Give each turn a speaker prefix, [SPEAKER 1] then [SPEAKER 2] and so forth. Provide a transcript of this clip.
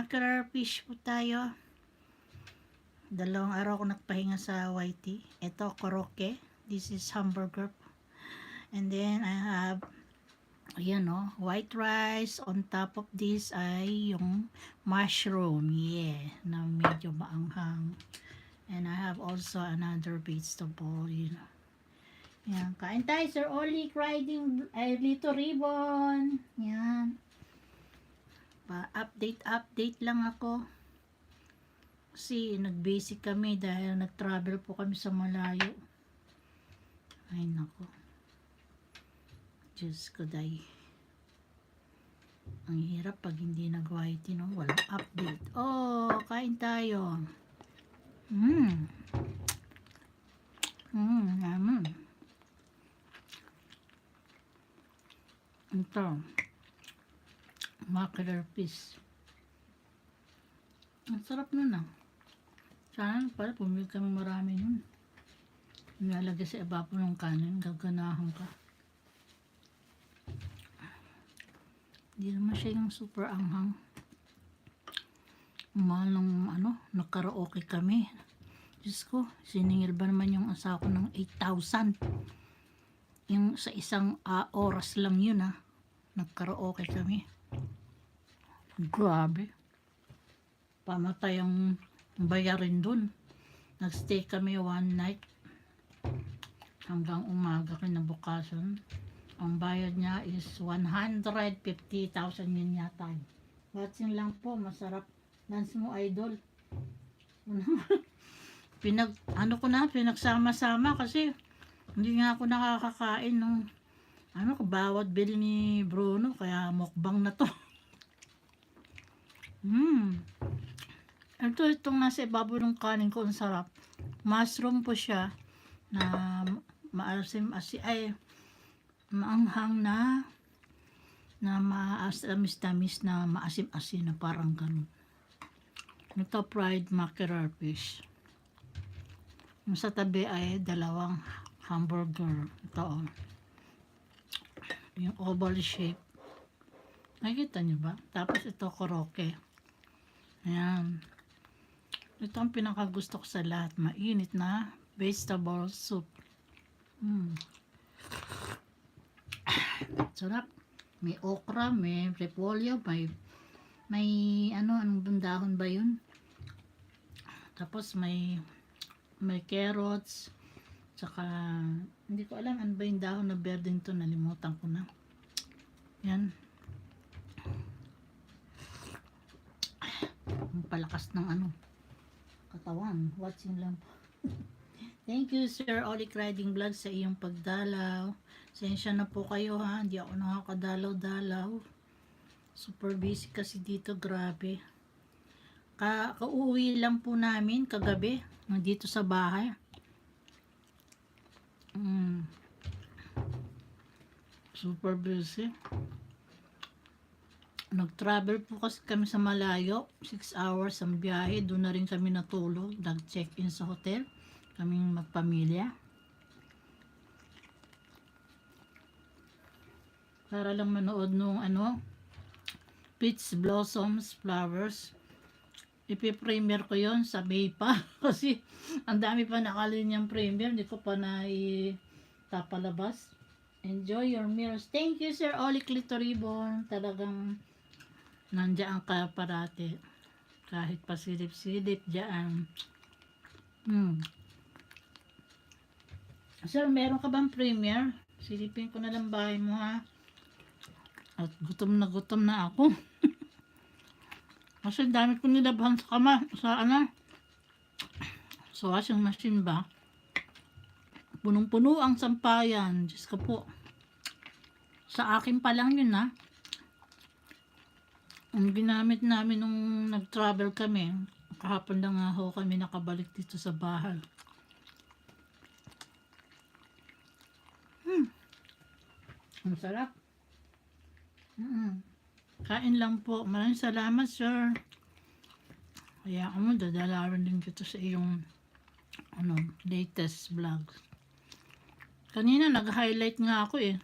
[SPEAKER 1] mackerel fish po tayo. Dalawang araw ko nagpahinga sa YT. Ito, koroke. This is hamburger. And then, I have, ayan o, white rice. On top of this ay yung mushroom. Yeah, na medyo maanghang. And I have also another vegetable, you know. Yan, kain tayo, Sir Oli, riding, ay, Lito Ribbon. Yan. Update lang ako. Kasi nag-basic kami dahil nag-travel po kami sa malayo. Ay, nako. Diyos ko, day. Ang hirap pag hindi nag-whitey, no? Walang update. Oh, kain tayo. Naman. Ito. Mackerel fish. Ang sarap nun ah. Sana pala pumili kami marami nun. Nilalagay sa ibapo ng kanin, gaganahan ka. Hindi naman siya yung super anghang. Mahal ng nagkaraoke kami. Diyos ko, siningil ba naman yung asawa ko ng 8,000? Yung sa isang oras lang yun ah. Nagkaraoke kami. Grabe. Pamatay ang bayarin dun. Nagstay kami one night. Hanggang umaga kinabukasan. Ang bayad niya is 150,000 yun yata. Watching lang po, masarap. Dance mo, idol. Pinagsama-sama kasi hindi nga ako nakakakain nung bawat bill ni Bruno, kaya mukbang na to. Itong nasa ibabaw ng kanin ko, ang sarap. Mushroom po siya na maanghang na maamis-tamis na maasim-asim na parang ganun. Ito fried mackerel fish. Yung sa tabi ay dalawang hamburger. Ito yung oval shape. Nakikita nyo ba? Tapos ito koroke. Ayan. Ito ang pinakagusto ko sa lahat. Mainit na vegetable soup. Sarap. May okra, may repolyo, may anong dahon ba yun? Tapos may carrots, tsaka hindi ko alam ano ba yung dahon na berdeng to, nalimutan ko na. Yan. Ang palakas ng katawan. Watching lang po. Thank you, Sir Olic Riding Vlog, sa iyong pagdalaw. Sensya na po kayo ha, hindi ako nakakadalaw-dalaw. Super busy kasi dito, grabe. Kauwi lang po namin kagabi, dito sa bahay. Super busy. Nag-travel po kasi kami sa malayo, 6 hours ang biyahe. Doon na rin kami natulog, nag-check-in sa hotel, kaming magpamilya. Para lang manood nung Peach Blossoms Flowers. Ipi-premiere ko yon sa May pa. Kasi ang dami pa nakalinyang premiere, hindi ko pa tapalabas. Enjoy your meals. Thank you, Sir Oli Lito Ribbon. Talagang nandiyan ka parati. Kahit pasilip-silip dyan. Sir, meron ka bang premiere? Silipin ko na lang bahay mo ha. At gutom na ako. Kasi dami ko nilabhan sa sa washing machine ba. Punong-puno ang sampayan. Diyos ko po. Sa akin pa lang yun ha. Ang ginamit namin nung nag-travel kami. Kahapon lang nga ho kami nakabalik dito sa bahay. Ang sarap. Kain lang po. Maraming salamat, sir. Kaya ako dadalawin din kita sa iyong latest vlog. Kanina nag-highlight nga ako eh.